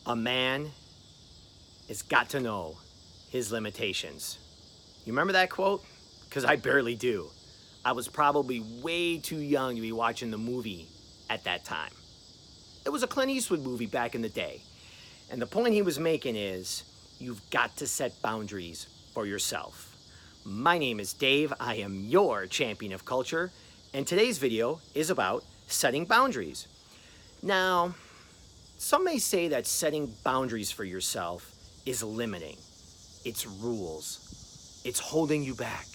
A man has got to know his limitations. You remember that quote? Because I barely do. I was probably way too young to be watching the movie at that time. It was a Clint Eastwood movie back in the day. And the point he was making is, you've got to set boundaries for yourself. My name is Dave. I am your champion of culture. And today's video is about setting boundaries. Now, some may say that setting boundaries for yourself is limiting. It's rules. It's holding you back.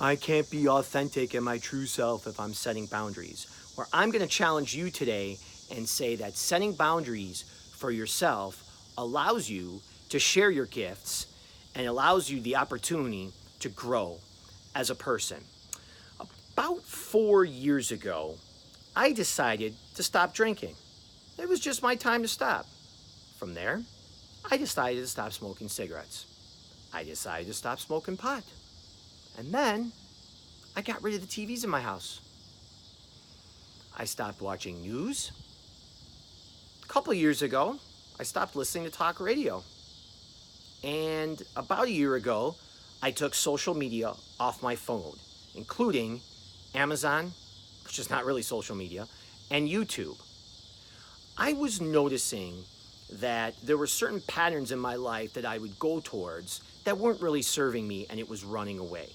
I can't be authentic and my true self if I'm setting boundaries. Where I'm going to challenge you today and say that setting boundaries for yourself allows you to share your gifts and allows you the opportunity to grow as a person. About 4 years ago, I decided to stop drinking. It was just my time to stop. From there, I decided to stop smoking cigarettes. I decided to stop smoking pot. And then, I got rid of the TVs in my house. I stopped watching news. A couple years ago, I stopped listening to talk radio. And about a year ago, I took social media off my phone, including Amazon, which is not really social media, and YouTube. I was noticing that there were certain patterns in my life that I would go towards that weren't really serving me, and it was running away.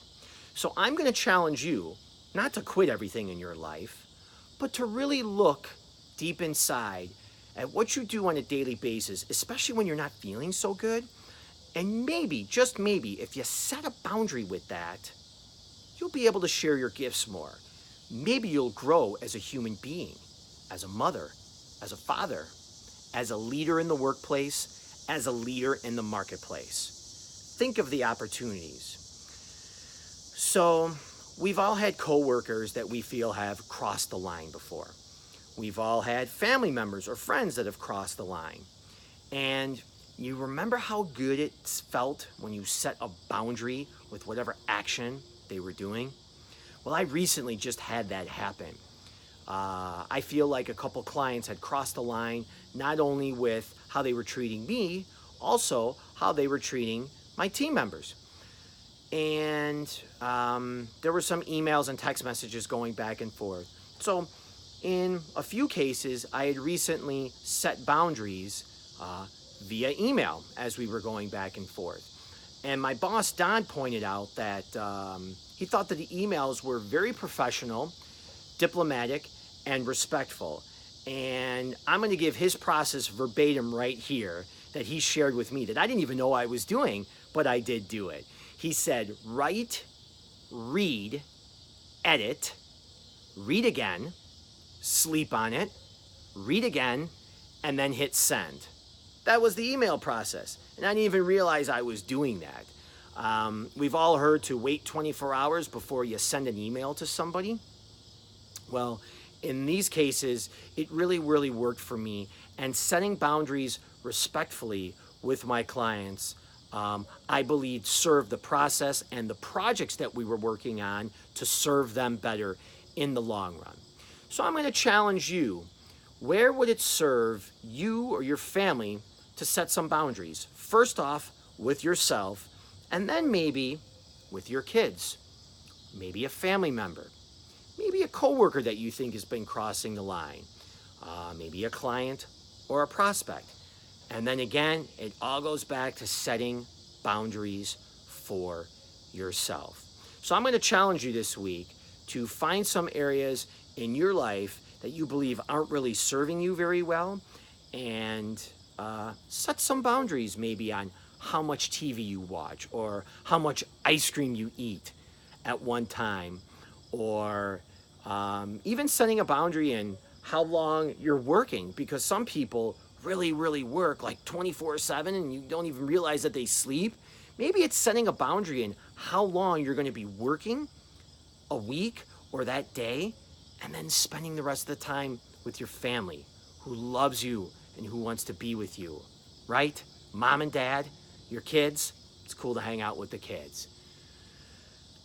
So I'm going to challenge you not to quit everything in your life, but to really look deep inside at what you do on a daily basis, especially when you're not feeling so good. And maybe, just maybe, if you set a boundary with that, you'll be able to share your gifts more. Maybe you'll grow as a human being, as a mother, as a father, as a leader in the workplace, as a leader in the marketplace. Think of the opportunities. So, we've all had coworkers that we feel have crossed the line before. We've all had family members or friends that have crossed the line. And you remember how good it felt when you set a boundary with whatever action they were doing? Well, I recently just had that happen. I feel like a couple clients had crossed the line, not only with how they were treating me, also how they were treating my team members. And there were some emails and text messages going back and forth. So in a few cases, I had recently set boundaries via email as we were going back and forth. And my boss, Don, pointed out that he thought that the emails were very professional, diplomatic, and respectful. And I'm going to give his process verbatim right here that he shared with me that I didn't even know I was doing, but I did do it. He said, write, read, edit, read again, sleep on it, read again, and then hit send. That was the email process. And I didn't even realize I was doing that. We've all heard to wait 24 hours before you send an email to somebody. Well, in these cases, it really worked for me. And setting boundaries respectfully with my clients, I believe served the process and the projects that we were working on to serve them better in the long run. So I'm going to challenge you. Where would it serve you or your family to set some boundaries? First off, with yourself, and then maybe with your kids, maybe a family member, maybe a coworker that you think has been crossing the line, maybe a client or a prospect. And then again, it all goes back to setting boundaries for yourself. So I'm going to challenge you this week to find some areas in your life that you believe aren't really serving you very well, and set some boundaries maybe on how much TV you watch or how much ice cream you eat at one time, or even setting a boundary in how long you're working, because some people really work like 24/7 and you don't even realize that they sleep. Maybe it's setting a boundary in how long you're going to be working a week or that day, and then spending the rest of the time with your family who loves you and who wants to be with you, right? Mom and dad, your kids, it's cool to hang out with the kids.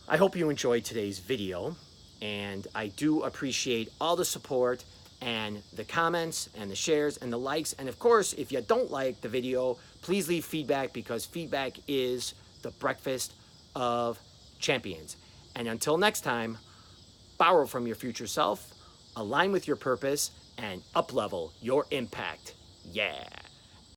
I hope you enjoyed today's video, and I do appreciate all the support and the comments and the shares and the likes. And of course, if you don't like the video, please leave feedback, because feedback is the breakfast of champions. And until next time, borrow from your future self, align with your purpose, and up-level your impact. Yeah.